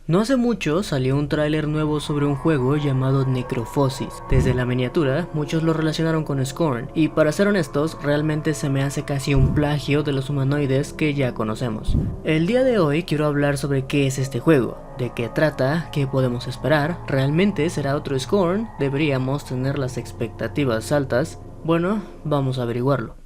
No hace mucho salió un tráiler nuevo sobre un juego llamado Necrofosis. Desde la miniatura, muchos lo relacionaron con Scorn, y para ser honestos, realmente se me hace casi un plagio de los humanoides que ya conocemos. El día de hoy quiero hablar sobre qué es este juego, de qué trata, qué podemos esperar, ¿realmente será otro Scorn? ¿Deberíamos tener las expectativas altas? Bueno, vamos a averiguarlo.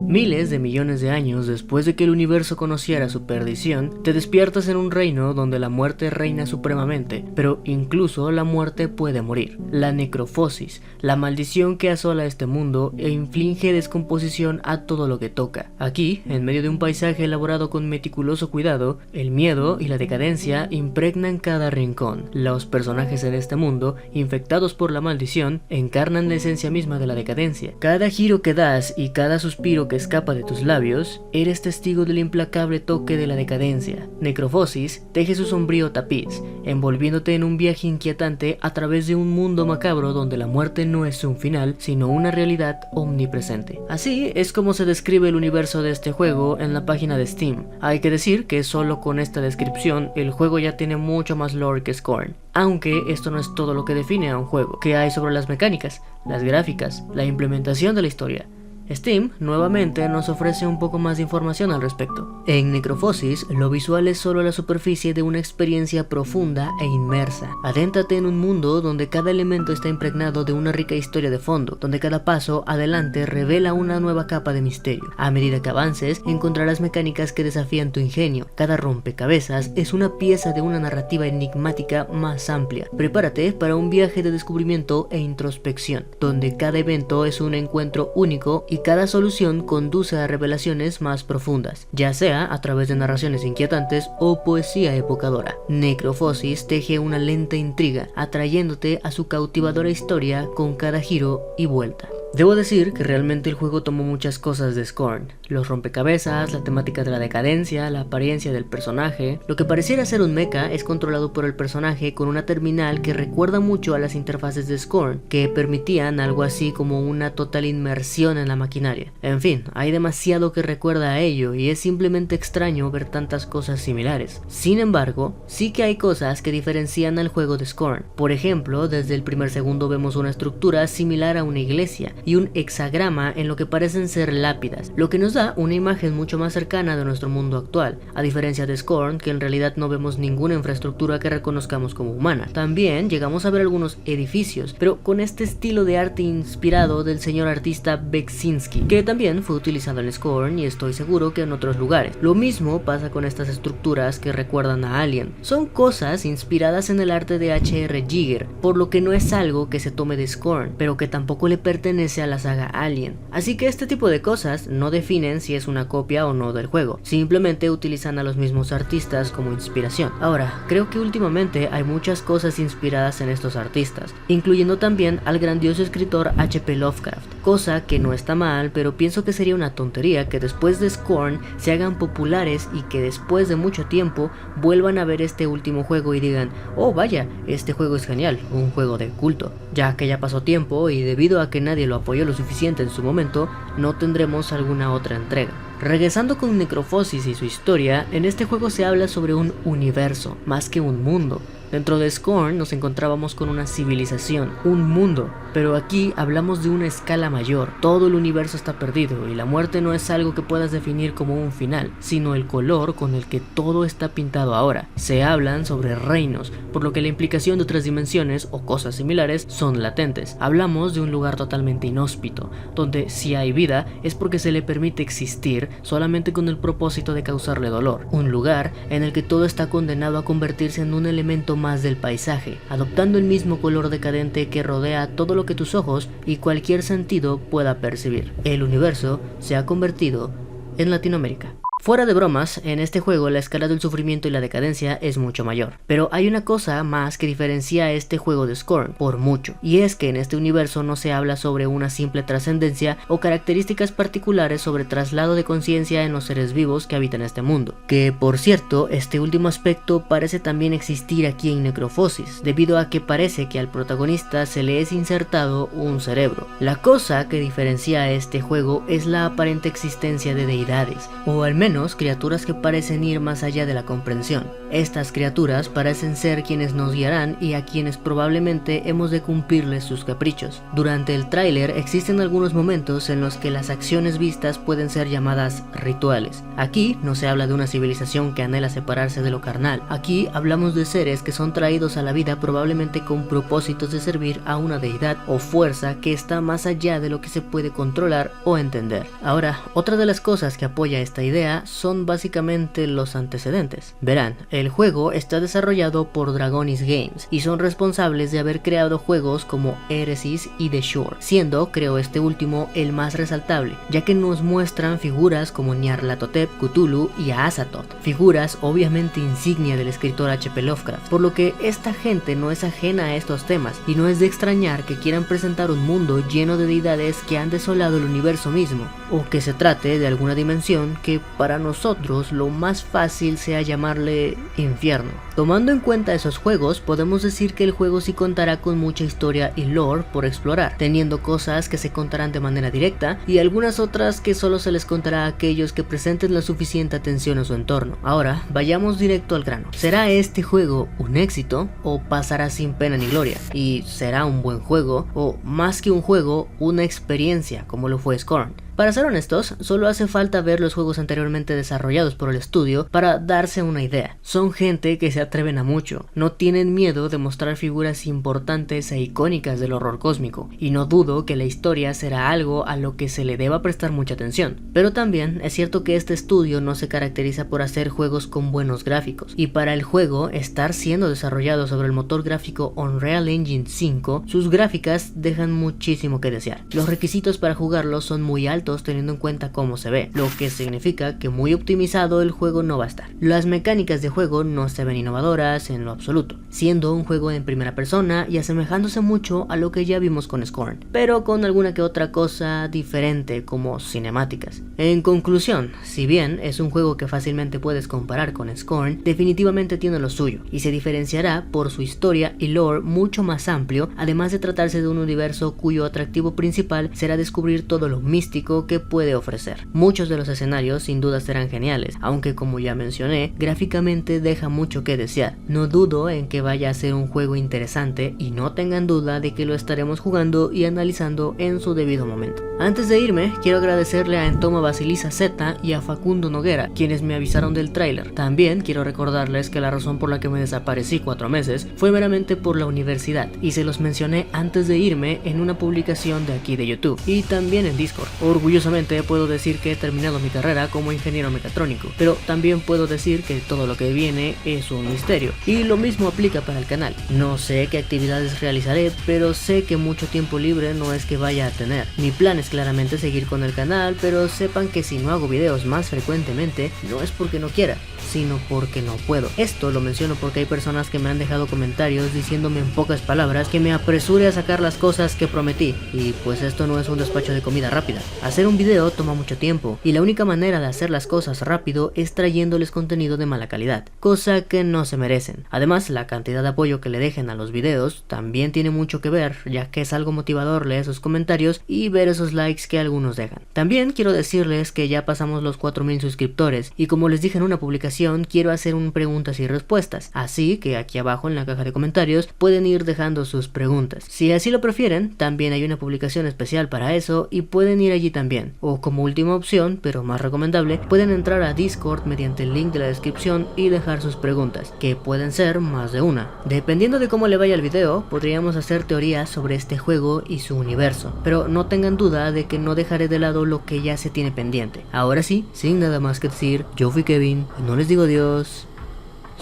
Miles de millones de años después de que el universo conociera su perdición, te despiertas en un reino donde la muerte reina supremamente, pero incluso la muerte puede morir. La necrofosis, la maldición que asola este mundo e inflige descomposición a todo lo que toca. Aquí, en medio de un paisaje elaborado con meticuloso cuidado, el miedo y la decadencia impregnan cada rincón. Los personajes en este mundo, infectados por la maldición, encarnan la esencia misma de la decadencia. Cada giro que das y cada suspiro que escapa de tus labios, eres testigo del implacable toque de la decadencia. Necrofosis teje su sombrío tapiz, envolviéndote en un viaje inquietante a través de un mundo macabro donde la muerte no es un final, sino una realidad omnipresente. Así es como se describe el universo de este juego en la página de Steam. Hay que decir que solo con esta descripción, el juego ya tiene mucho más lore que Scorn. Aunque esto no es todo lo que define a un juego. ¿Qué hay sobre las mecánicas, las gráficas, la implementación de la historia? Steam nuevamente nos ofrece un poco más de información al respecto. En Necrofosis, lo visual es solo la superficie de una experiencia profunda e inmersa. Adéntrate en un mundo donde cada elemento está impregnado de una rica historia de fondo, donde cada paso adelante revela una nueva capa de misterio. A medida que avances, encontrarás mecánicas que desafían tu ingenio. Cada rompecabezas es una pieza de una narrativa enigmática más amplia. Prepárate para un viaje de descubrimiento e introspección, donde cada evento es un encuentro único y cada solución conduce a revelaciones más profundas, ya sea a través de narraciones inquietantes o poesía evocadora. Necrofosis teje una lenta intriga, atrayéndote a su cautivadora historia con cada giro y vuelta. Debo decir que realmente el juego tomó muchas cosas de Scorn. Los rompecabezas, la temática de la decadencia, la apariencia del personaje. Lo que pareciera ser un mecha es controlado por el personaje con una terminal que recuerda mucho a las interfaces de Scorn, que permitían algo así como una total inmersión en la maquinaria. En fin, hay demasiado que recuerda a ello y es simplemente extraño ver tantas cosas similares. Sin embargo, sí que hay cosas que diferencian al juego de Scorn. Por ejemplo, desde el primer segundo vemos una estructura similar a una iglesia y un hexagrama en lo que parecen ser lápidas, lo que nos da una imagen mucho más cercana de nuestro mundo actual, a diferencia de Scorn, que en realidad no vemos ninguna infraestructura que reconozcamos como humana. También llegamos a ver algunos edificios, pero con este estilo de arte inspirado del señor artista Beksinski, que también fue utilizado en Scorn y estoy seguro que en otros lugares. Lo mismo pasa con estas estructuras que recuerdan a Alien. Son cosas inspiradas en el arte de H.R. Giger, por lo que no es algo que se tome de Scorn, pero que tampoco le pertenece a la saga Alien. Así que este tipo de cosas no definen si es una copia o no del juego, simplemente utilizan a los mismos artistas como inspiración. Ahora, creo que últimamente hay muchas cosas inspiradas en estos artistas, incluyendo también al grandioso escritor H.P. Lovecraft, cosa que no está mal, pero pienso que sería una tontería que después de Scorn se hagan populares y que después de mucho tiempo vuelvan a ver este último juego y digan: oh vaya, este juego es genial, un juego de culto, ya que ya pasó tiempo y debido a que nadie lo apoyó lo suficiente en su momento, no tendremos alguna otra entrega. Regresando con Necrofosis y su historia, en este juego se habla sobre un universo, más que un mundo. Dentro de Scorn nos encontrábamos con una civilización, un mundo, pero aquí hablamos de una escala mayor. Todo el universo está perdido y la muerte no es algo que puedas definir como un final, sino el color con el que todo está pintado ahora. Se hablan sobre reinos, por lo que la implicación de otras dimensiones o cosas similares son latentes. Hablamos de un lugar totalmente inhóspito, donde si hay vida es porque se le permite existir solamente con el propósito de causarle dolor. Un lugar en el que todo está condenado a convertirse en un elemento más del paisaje, adoptando el mismo color decadente que rodea todo lo que tus ojos y cualquier sentido pueda percibir. El universo se ha convertido en Latinoamérica. Fuera de bromas, en este juego la escala del sufrimiento y la decadencia es mucho mayor. Pero hay una cosa más que diferencia a este juego de Scorn, por mucho, y es que en este universo no se habla sobre una simple trascendencia o características particulares sobre traslado de conciencia en los seres vivos que habitan este mundo. Que, por cierto, este último aspecto parece también existir aquí en Necrofosis, debido a que parece que al protagonista se le es insertado un cerebro. La cosa que diferencia a este juego es la aparente existencia de deidades, o al menos menos criaturas que parecen ir más allá de la comprensión. Estas criaturas parecen ser quienes nos guiarán y a quienes probablemente hemos de cumplirles sus caprichos. Durante el tráiler existen algunos momentos en los que las acciones vistas pueden ser llamadas rituales. Aquí no se habla de una civilización que anhela separarse de lo carnal. Aquí hablamos de seres que son traídos a la vida probablemente con propósitos de servir a una deidad o fuerza que está más allá de lo que se puede controlar o entender. Ahora, otra de las cosas que apoya esta idea son básicamente los antecedentes. Verán, el juego está desarrollado por Dragonis Games y son responsables de haber creado juegos como Eresis y The Shore, siendo, creo este último, el más resaltable, ya que nos muestran figuras como Nyarlathotep, Cthulhu y Azathoth, figuras obviamente insignia del escritor H.P. Lovecraft, por lo que esta gente no es ajena a estos temas y no es de extrañar que quieran presentar un mundo lleno de deidades que han desolado el universo mismo, o que se trate de alguna dimensión que para nosotros lo más fácil sea llamarle infierno. Tomando en cuenta esos juegos, podemos decir que el juego sí contará con mucha historia y lore por explorar, teniendo cosas que se contarán de manera directa y algunas otras que solo se les contará a aquellos que presenten la suficiente atención a su entorno. Ahora, vayamos directo al grano. ¿Será este juego un éxito o pasará sin pena ni gloria? ¿Y será un buen juego o, más que un juego, una experiencia como lo fue Scorn? Para ser honestos, solo hace falta ver los juegos anteriormente desarrollados por el estudio para darse una idea. Son gente que se atreven a mucho, no tienen miedo de mostrar figuras importantes e icónicas del horror cósmico, y no dudo que la historia será algo a lo que se le deba prestar mucha atención. Pero también es cierto que este estudio no se caracteriza por hacer juegos con buenos gráficos, y para el juego estar siendo desarrollado sobre el motor gráfico Unreal Engine 5, sus gráficas dejan muchísimo que desear. Los requisitos para jugarlo son muy altos teniendo en cuenta cómo se ve, lo que significa que muy optimizado el juego no va a estar. Las mecánicas de juego no se ven innovadoras en lo absoluto, siendo un juego en primera persona y asemejándose mucho a lo que ya vimos con Scorn, pero con alguna que otra cosa diferente como cinemáticas. En conclusión, si bien es un juego que fácilmente puedes comparar con Scorn, definitivamente tiene lo suyo y se diferenciará por su historia y lore mucho más amplio, además de tratarse de un universo cuyo atractivo principal será descubrir todo lo místico que puede ofrecer. Muchos de los escenarios sin duda serán geniales, aunque como ya mencioné, gráficamente deja mucho que desear. No dudo en que vaya a ser un juego interesante y no tengan duda de que lo estaremos jugando y analizando en su debido momento. Antes de irme, quiero agradecerle a Entoma Basilisa Z y a Facundo Noguera, quienes me avisaron del tráiler. También quiero recordarles que la razón por la que me desaparecí 4 meses fue meramente por la universidad, y se los mencioné antes de irme en una publicación de aquí de YouTube y también en Discord. Orgullosamente puedo decir que he terminado mi carrera como ingeniero mecatrónico, pero también puedo decir que todo lo que viene es un misterio, y lo mismo aplica para el canal. No sé qué actividades realizaré, pero sé que mucho tiempo libre no es que vaya a tener. Mi plan es claramente seguir con el canal, pero sepan que si no hago videos más frecuentemente, no es porque no quiera, sino porque no puedo. Esto lo menciono porque hay personas que me han dejado comentarios diciéndome en pocas palabras que me apresure a sacar las cosas que prometí, y pues esto no es un despacho de comida rápida. Hacer un video toma mucho tiempo, y la única manera de hacer las cosas rápido es trayéndoles contenido de mala calidad, cosa que no se merecen. Además, la cantidad de apoyo que le dejen a los videos también tiene mucho que ver, ya que es algo motivador leer sus comentarios y ver esos likes que algunos dejan. También quiero decirles que ya pasamos los 4000 suscriptores, y como les dije en una publicación, quiero hacer un preguntas y respuestas, así que aquí abajo en la caja de comentarios pueden ir dejando sus preguntas. Si así lo prefieren, también hay una publicación especial para eso y pueden ir allí también. O como última opción, pero más recomendable, pueden entrar a Discord mediante el link de la descripción y dejar sus preguntas, que pueden ser más de una. Dependiendo de cómo le vaya el video, podríamos hacer teorías sobre este juego y su universo, pero no tengan duda de que no dejaré de lado lo que ya se tiene pendiente. Ahora sí, sin nada más que decir, yo fui Kevin, y no les digo adiós,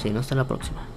sino hasta la próxima.